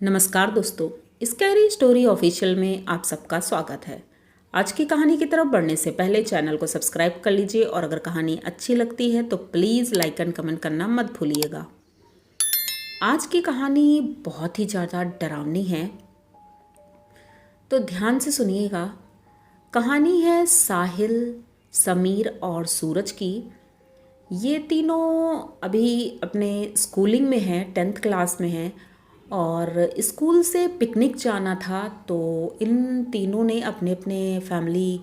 नमस्कार दोस्तों, scary story official में आप सबका स्वागत है। आज की कहानी की तरफ बढ़ने से पहले चैनल को सब्सक्राइब कर लीजिए और अगर कहानी अच्छी लगती है तो प्लीज़ लाइक एंड कमेंट करना मत भूलिएगा। आज की कहानी बहुत ही ज़्यादा डरावनी है, तो ध्यान से सुनिएगा। कहानी है साहिल, समीर और सूरज की। ये तीनों अभी अपने स्कूलिंग में हैं, 10th क्लास में हैं और स्कूल से पिकनिक जाना था। तो इन तीनों ने अपने अपने फैमिली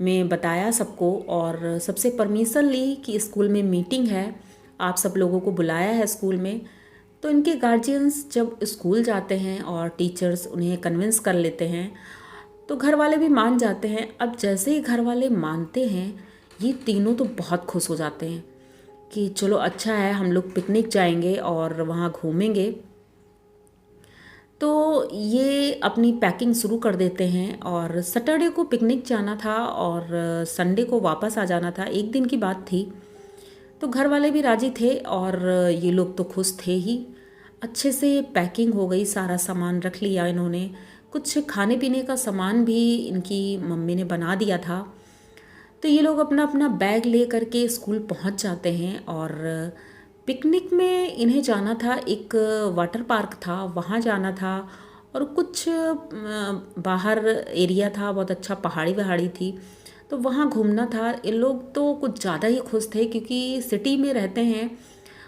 में बताया सबको और सबसे परमिशन ली कि स्कूल में मीटिंग है, आप सब लोगों को बुलाया है स्कूल में। तो इनके गार्जियंस जब स्कूल जाते हैं और टीचर्स उन्हें कन्विंस कर लेते हैं तो घर वाले भी मान जाते हैं। अब जैसे ही घर वाले मानते हैं, ये तीनों तो बहुत खुश हो जाते हैं कि चलो अच्छा है, हम लोग पिकनिक जाएंगे और वहाँ घूमेंगे। तो ये अपनी पैकिंग शुरू कर देते हैं और सैटरडे को पिकनिक जाना था और संडे को वापस आ जाना था, एक दिन की बात थी। तो घर वाले भी राजी थे और ये लोग तो खुश थे ही। अच्छे से पैकिंग हो गई, सारा सामान रख लिया इन्होंने। कुछ खाने पीने का सामान भी इनकी मम्मी ने बना दिया था। तो ये लोग अपना अपना बैग ले करके स्कूल पहुंच जाते हैं और पिकनिक में इन्हें जाना था। एक वाटर पार्क था, वहाँ जाना था और कुछ बाहर एरिया था, बहुत अच्छा पहाड़ी वहाड़ी थी, तो वहाँ घूमना था। इन लोग तो कुछ ज़्यादा ही खुश थे क्योंकि सिटी में रहते हैं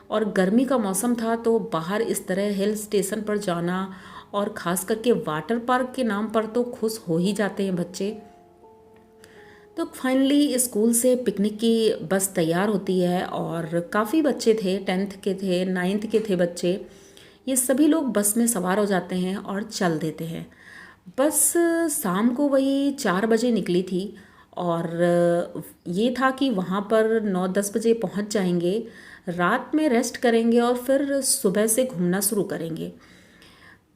और गर्मी का मौसम था, तो बाहर इस तरह हिल स्टेशन पर जाना और ख़ास करके वाटर पार्क के नाम पर तो खुश हो ही जाते हैं बच्चे। तो फाइनली स्कूल से पिकनिक की बस तैयार होती है और काफ़ी बच्चे थे, 10th के थे, 9th के थे बच्चे। ये सभी लोग बस में सवार हो जाते हैं और चल देते हैं। बस शाम को वही 4 बजे निकली थी और ये था कि वहाँ पर 9-10 बजे पहुँच जाएंगे, रात में रेस्ट करेंगे और फिर सुबह से घूमना शुरू करेंगे।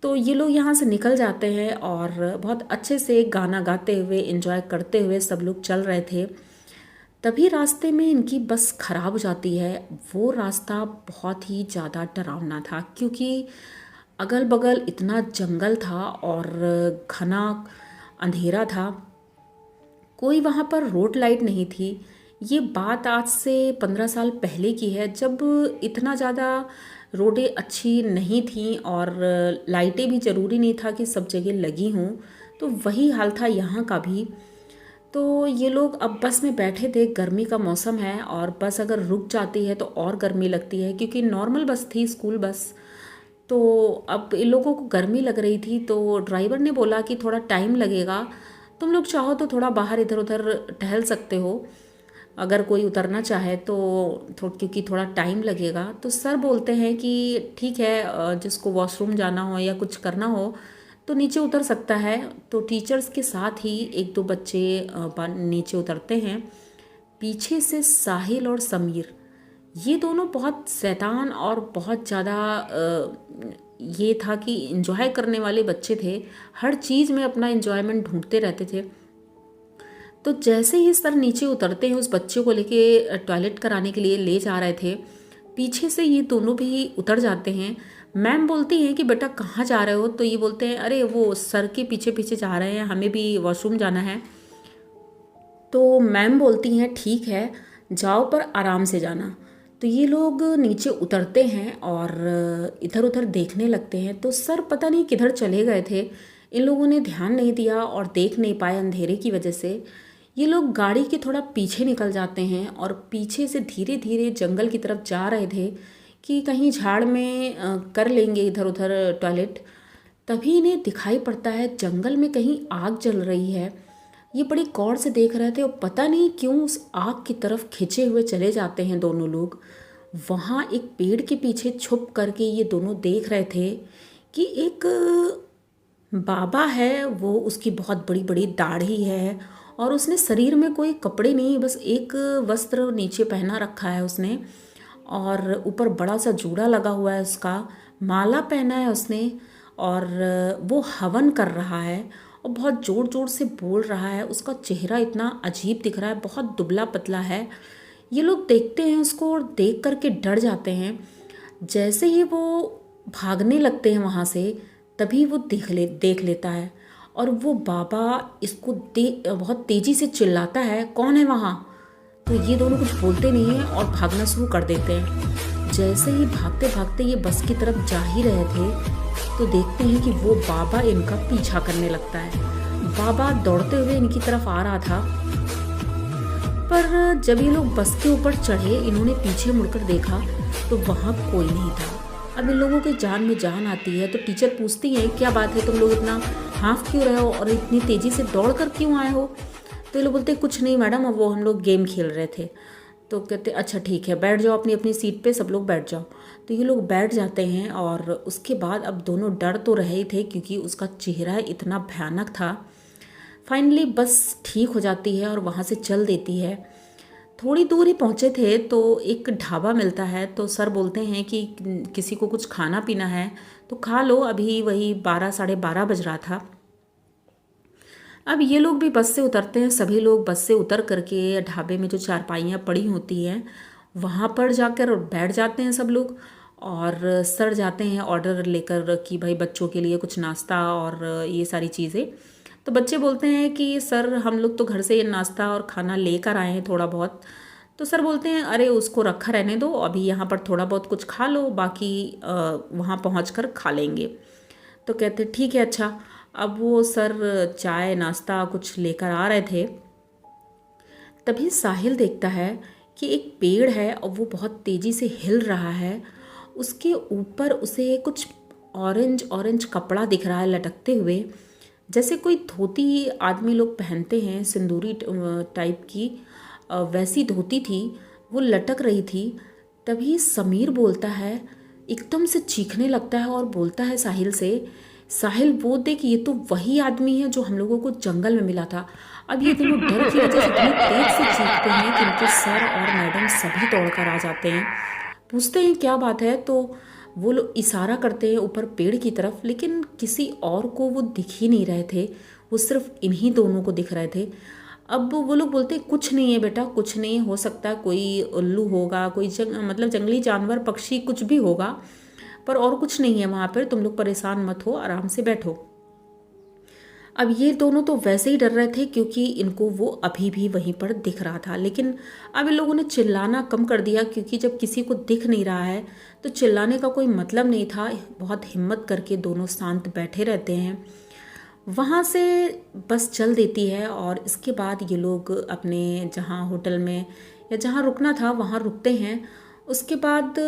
तो ये लोग यहाँ से निकल जाते हैं और बहुत अच्छे से गाना गाते हुए एंजॉय करते हुए सब लोग चल रहे थे। तभी रास्ते में इनकी बस खराब हो जाती है। वो रास्ता बहुत ही ज़्यादा डरावना था क्योंकि अगल बगल इतना जंगल था और घना अंधेरा था। कोई वहाँ पर रोड लाइट नहीं थी। ये बात आज से 15 साल पहले की है, जब इतना ज़्यादा रोडें अच्छी नहीं थी और लाइटें भी ज़रूरी नहीं था कि सब जगह लगी हों। तो वही हाल था यहाँ का भी। तो ये लोग अब बस में बैठे थे, गर्मी का मौसम है और बस अगर रुक जाती है तो और गर्मी लगती है क्योंकि नॉर्मल बस थी, स्कूल बस। तो अब इन लोगों को गर्मी लग रही थी, तो ड्राइवर ने बोला कि थोड़ा टाइम लगेगा, तुम लोग चाहो तो थोड़ा बाहर इधर उधर टहल सकते हो, अगर कोई उतरना चाहे तो क्योंकि थोड़ा टाइम लगेगा। तो सर बोलते हैं कि ठीक है, जिसको वॉशरूम जाना हो या कुछ करना हो तो नीचे उतर सकता है। तो टीचर्स के साथ ही एक दो बच्चे नीचे उतरते हैं। पीछे से साहिल और समीर, ये दोनों बहुत शैतान और बहुत ज़्यादा ये था कि इंजॉय करने वाले बच्चे थे। हर चीज़ में अपना इंजॉयमेंट ढूंढते रहते थे। तो जैसे ही सर नीचे उतरते हैं, उस बच्चे को लेके टॉयलेट कराने के लिए ले जा रहे थे, पीछे से ये दोनों भी उतर जाते हैं। मैम बोलती हैं कि बेटा कहाँ जा रहे हो? तो ये बोलते हैं अरे वो सर के पीछे पीछे जा रहे हैं, हमें भी वॉशरूम जाना है। तो मैम बोलती हैं ठीक है, जाओ पर आराम से जाना। तो ये लोग नीचे उतरते हैं और इधर उधर देखने लगते हैं। तो सर पता नहीं किधर चले गए थे, इन लोगों ने ध्यान नहीं दिया और देख नहीं पाए अंधेरे की वजह से। ये लोग गाड़ी के थोड़ा पीछे निकल जाते हैं और पीछे से धीरे धीरे जंगल की तरफ जा रहे थे कि कहीं झाड़ में कर लेंगे इधर उधर टॉयलेट। तभी इन्हें दिखाई पड़ता है जंगल में कहीं आग जल रही है। ये बड़ी गौर से देख रहे थे और पता नहीं क्यों उस आग की तरफ खिंचे हुए चले जाते हैं दोनों लोग। वहाँ एक पेड़ के पीछे छुप करके ये दोनों देख रहे थे कि एक बाबा है, वो उसकी बहुत बड़ी बड़ी दाढ़ी है और उसने शरीर में कोई कपड़े नहीं, बस एक वस्त्र नीचे पहना रखा है उसने और ऊपर बड़ा सा जूड़ा लगा हुआ है, उसका माला पहना है उसने और वो हवन कर रहा है और बहुत ज़ोर ज़ोर से बोल रहा है। उसका चेहरा इतना अजीब दिख रहा है, बहुत दुबला पतला है। ये लोग देखते हैं उसको और देख करके डर जाते हैं। जैसे ही वो भागने लगते हैं वहाँ से, तभी वो देख लेता है और वो बाबा इसको बहुत तेज़ी से चिल्लाता है, कौन है वहाँ। तो ये दोनों कुछ बोलते नहीं हैं और भागना शुरू कर देते हैं। जैसे ही भागते भागते ये बस की तरफ जा ही रहे थे तो देखते हैं कि वो बाबा इनका पीछा करने लगता है। बाबा दौड़ते हुए इनकी तरफ आ रहा था, पर जब ये लोग बस के ऊपर चढ़े, इन्होंने पीछे मुड़कर देखा तो वहाँ कोई नहीं था। अब इन लोगों के जान में जान आती है, तो टीचर पूछती हैं, क्या बात है, तुम लोग इतना हाँफ क्यों रहे हो और इतनी तेज़ी से दौड़ कर क्यों आए हो। तो ये लोग बोलते कुछ नहीं मैडम, अब वो हम लोग गेम खेल रहे थे। तो कहते अच्छा ठीक है, बैठ जाओ अपनी अपनी सीट पे, सब लोग बैठ जाओ। तो ये लोग बैठ जाते हैं और उसके बाद अब दोनों डर तो रहे ही थे क्योंकि उसका चेहरा इतना भयानक था। फाइनली बस ठीक हो जाती है और वहाँ से चल देती है। थोड़ी दूर ही पहुँचे थे तो एक ढाबा मिलता है, तो सर बोलते हैं कि किसी को कुछ खाना पीना है तो खा लो, अभी वही 12 साढ़े 12 बज रहा था। अब ये लोग भी बस से उतरते हैं, सभी लोग बस से उतर करके ढाबे में जो चारपाइयाँ पड़ी होती हैं वहाँ पर जाकर बैठ जाते हैं सब लोग। और सर जाते हैं ऑर्डर लेकर कि भाई बच्चों के लिए कुछ नाश्ता और ये सारी चीज़ें। तो बच्चे बोलते हैं कि सर हम लोग तो घर से ये नाश्ता और खाना लेकर आए हैं थोड़ा बहुत। तो सर बोलते हैं अरे उसको रखा रहने दो, अभी यहाँ पर थोड़ा बहुत कुछ खा लो, बाकी वहाँ पहुँच कर खा लेंगे। तो कहते ठीक है अच्छा। अब वो सर चाय नाश्ता कुछ लेकर आ रहे थे, तभी साहिल देखता है कि एक पेड़ है और वो बहुत तेज़ी से हिल रहा है। उसके ऊपर उसे कुछ ऑरेंज ऑरेंज कपड़ा दिख रहा है लटकते हुए, जैसे कोई धोती आदमी लोग पहनते हैं सिंदूरी टाइप की, वैसी धोती थी, वो लटक रही थी। तभी समीर बोलता है, एकदम से चीखने लगता है और बोलता है साहिल से, साहिल वो देख ये तो वही आदमी है जो हम लोगों को जंगल में मिला था। अब ये दोनों डर की वजह से इतनी तेज से चीखते हैं कि इनके सर और मैडम सभी दौड़कर आ जाते हैं। पूछते हैं क्या बात है, तो वो लोग इशारा करते हैं ऊपर पेड़ की तरफ, लेकिन किसी और को वो दिख ही नहीं रहे थे, वो सिर्फ इन्हीं दोनों को दिख रहे थे। अब वो लोग बोलते हैं कुछ नहीं है बेटा, कुछ नहीं हो सकता, कोई उल्लू होगा, कोई मतलब जंगली जानवर पक्षी कुछ भी होगा, पर और कुछ नहीं है वहाँ पर, तुम लोग परेशान मत हो, आराम से बैठो। अब ये दोनों तो वैसे ही डर रहे थे क्योंकि इनको वो अभी भी वहीं पर दिख रहा था, लेकिन अब इन लोगों ने चिल्लाना कम कर दिया क्योंकि जब किसी को दिख नहीं रहा है तो चिल्लाने का कोई मतलब नहीं था। बहुत हिम्मत करके दोनों शांत बैठे रहते हैं। वहाँ से बस चल देती है और इसके बाद ये लोग अपने जहाँ होटल में या जहाँ रुकना था वहाँ रुकते हैं। उसके बाद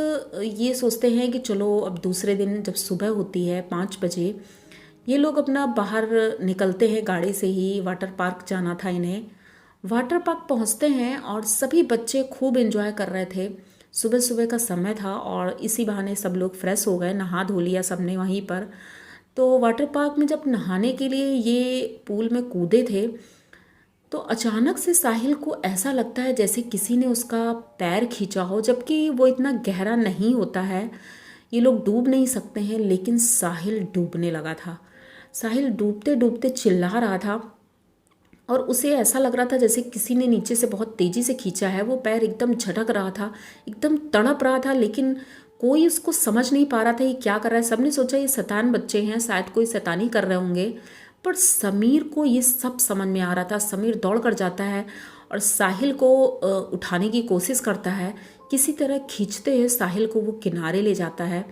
ये सोचते हैं कि चलो अब दूसरे दिन जब सुबह होती है 5 बजे, ये लोग अपना बाहर निकलते हैं गाड़ी से ही। वाटर पार्क जाना था इन्हें। वाटर पार्क पहुंचते हैं और सभी बच्चे खूब एंजॉय कर रहे थे। सुबह सुबह का समय था और इसी बहाने सब लोग फ्रेश हो गए, नहा धो लिया सबने वहीं पर। तो वाटर पार्क में जब नहाने के लिए ये पूल में कूदे थे तो अचानक से साहिल को ऐसा लगता है जैसे किसी ने उसका पैर खींचा हो, जबकि वो इतना गहरा नहीं होता है, ये लोग डूब नहीं सकते हैं, लेकिन साहिल डूबने लगा था। साहिल डूबते डूबते चिल्ला रहा था और उसे ऐसा लग रहा था जैसे किसी ने नीचे से बहुत तेज़ी से खींचा है। वो पैर एकदम झटक रहा था, एकदम तड़प रहा था, लेकिन कोई उसको समझ नहीं पा रहा था ये क्या कर रहा है। सबने सोचा ये शैतान बच्चे हैं, शायद कोई शैतानी कर रहे होंगे, पर समीर को ये सब समझ में आ रहा था। समीर दौड़ कर जाता है और साहिल को उठाने की कोशिश करता है, किसी तरह खींचते हुए साहिल को वो किनारे ले जाता है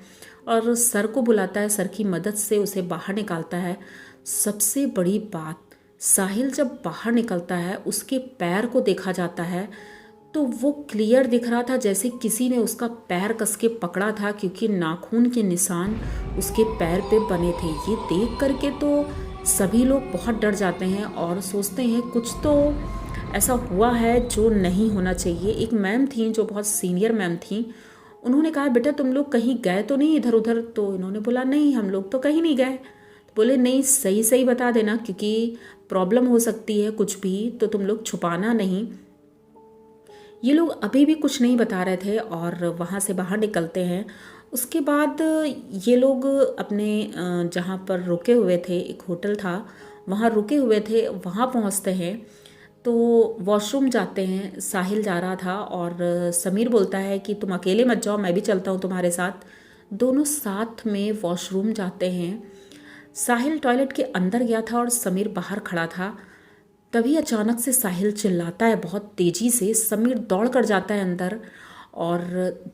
और सर को बुलाता है, सर की मदद से उसे बाहर निकालता है। सबसे बड़ी बात, साहिल जब बाहर निकलता है उसके पैर को देखा जाता है तो वो क्लियर दिख रहा था जैसे किसी ने उसका पैर कस के पकड़ा था, क्योंकि नाखून के निशान उसके पैर पे बने थे। ये देख करके तो सभी लोग बहुत डर जाते हैं और सोचते हैं कुछ तो ऐसा हुआ है जो नहीं होना चाहिए। एक मैम थी जो बहुत सीनियर मैम थी, उन्होंने कहा बेटा तुम लोग कहीं गए तो नहीं इधर उधर। तो इन्होंने बोला नहीं हम लोग तो कहीं नहीं गए। तो बोले नहीं सही सही बता देना क्योंकि प्रॉब्लम हो सकती है कुछ भी, तो तुम लोग छुपाना नहीं। ये लोग अभी भी कुछ नहीं बता रहे थे और वहाँ से बाहर निकलते हैं। उसके बाद ये लोग अपने जहाँ पर रुके हुए थे, एक होटल था वहाँ रुके हुए थे, वहाँ पहुँचते हैं तो वॉशरूम जाते हैं। साहिल जा रहा था और समीर बोलता है कि तुम अकेले मत जाओ, मैं भी चलता हूँ तुम्हारे साथ। दोनों साथ में वॉशरूम जाते हैं। साहिल टॉयलेट के अंदर गया था और समीर बाहर खड़ा था। तभी अचानक से साहिल चिल्लाता है बहुत तेज़ी से। समीर दौड़ कर जाता है अंदर और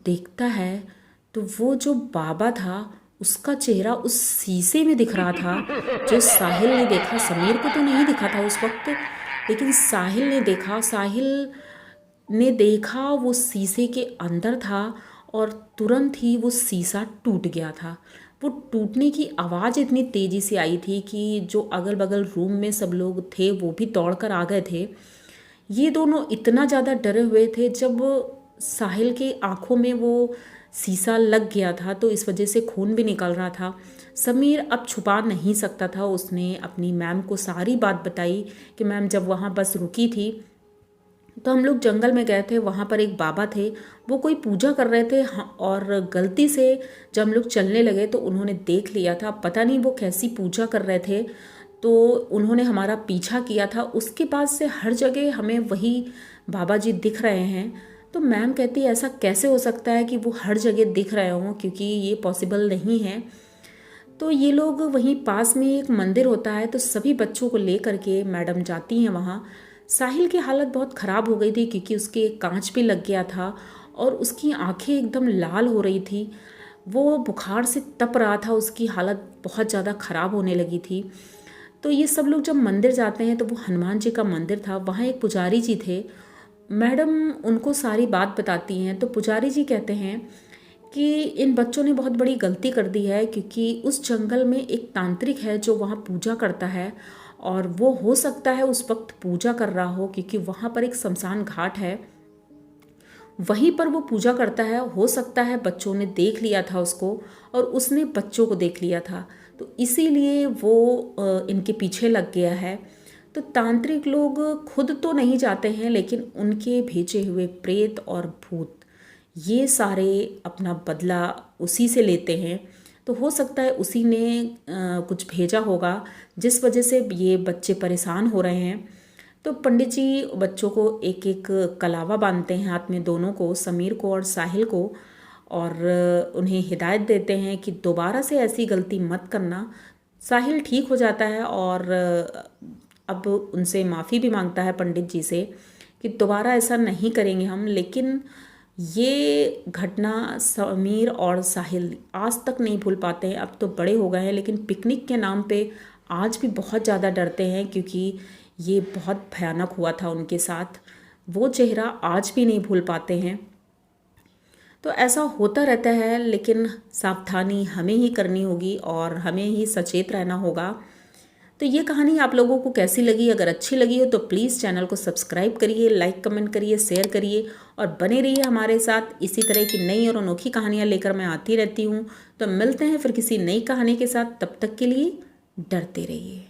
देखता है तो वो जो बाबा था उसका चेहरा उस शीशे में दिख रहा था जो साहिल ने देखा। समीर को तो नहीं दिखा था उस वक्त, लेकिन साहिल ने देखा। साहिल ने देखा वो शीशे के अंदर था और तुरंत ही वो शीशा टूट गया था। वो टूटने की आवाज़ इतनी तेज़ी से आई थी कि जो अगल बगल रूम में सब लोग थे वो भी दौड़कर आ गए थे। ये दोनों इतना ज़्यादा डरे हुए थे। जब साहिल के आँखों में वो शीशा लग गया था तो इस वजह से खून भी निकल रहा था। समीर अब छुपा नहीं सकता था। उसने अपनी मैम को सारी बात बताई कि मैम जब वहाँ बस रुकी थी तो हम लोग जंगल में गए थे, वहाँ पर एक बाबा थे, वो कोई पूजा कर रहे थे। हाँ, और गलती से जब हम लोग चलने लगे तो उन्होंने देख लिया था। पता नहीं वो कैसी पूजा कर रहे थे, तो उन्होंने हमारा पीछा किया था। उसके बाद से हर जगह हमें वही बाबा जी दिख रहे हैं। तो मैम कहती है ऐसा कैसे हो सकता है कि वो हर जगह दिख रहे हों, क्योंकि ये पॉसिबल नहीं है। तो ये लोग वहीं पास में एक मंदिर होता है तो सभी बच्चों को ले करके मैडम जाती हैं वहाँ। साहिल की हालत बहुत ख़राब हो गई थी क्योंकि उसके कांच भी लग गया था और उसकी आंखें एकदम लाल हो रही थी। वो बुखार से तप रहा था, उसकी हालत बहुत ज़्यादा ख़राब होने लगी थी। तो ये सब लोग जब मंदिर जाते हैं तो वो हनुमान जी का मंदिर था, वहाँ एक पुजारी जी थे। मैडम उनको सारी बात बताती हैं तो पुजारी जी कहते हैं कि इन बच्चों ने बहुत बड़ी गलती कर दी है, क्योंकि उस जंगल में एक तांत्रिक है जो वहाँ पूजा करता है और वो हो सकता है उस वक्त पूजा कर रहा हो, क्योंकि वहाँ पर एक शमशान घाट है, वहीं पर वो पूजा करता है। हो सकता है बच्चों ने देख लिया था उसको और उसने बच्चों को देख लिया था, तो इसीलिए वो इनके पीछे लग गया है। तो तांत्रिक लोग खुद तो नहीं जाते हैं, लेकिन उनके भेजे हुए प्रेत और भूत ये सारे अपना बदला उसी से लेते हैं। तो हो सकता है उसी ने कुछ भेजा होगा जिस वजह से ये बच्चे परेशान हो रहे हैं। तो पंडित जी बच्चों को एक एक कलावा बांधते हैं हाथ में, दोनों को, समीर को और साहिल को, और उन्हें हिदायत देते हैं कि दोबारा से ऐसी गलती मत करना। साहिल ठीक हो जाता है और अब उनसे माफ़ी भी मांगता है पंडित जी से कि दोबारा ऐसा नहीं करेंगे हम। लेकिन ये घटना समीर और साहिल आज तक नहीं भूल पाते हैं। अब तो बड़े हो गए हैं, लेकिन पिकनिक के नाम पे आज भी बहुत ज़्यादा डरते हैं, क्योंकि ये बहुत भयानक हुआ था उनके साथ। वो चेहरा आज भी नहीं भूल पाते हैं। तो ऐसा होता रहता है, लेकिन सावधानी हमें ही करनी होगी और हमें ही सचेत रहना होगा। तो ये कहानी आप लोगों को कैसी लगी? अगर अच्छी लगी हो तो प्लीज़ चैनल को सब्सक्राइब करिए, लाइक कमेंट करिए, शेयर करिए और बने रहिए हमारे साथ। इसी तरह की नई और अनोखी कहानियाँ लेकर मैं आती रहती हूँ। तो मिलते हैं फिर किसी नई कहानी के साथ, तब तक के लिए डरते रहिए।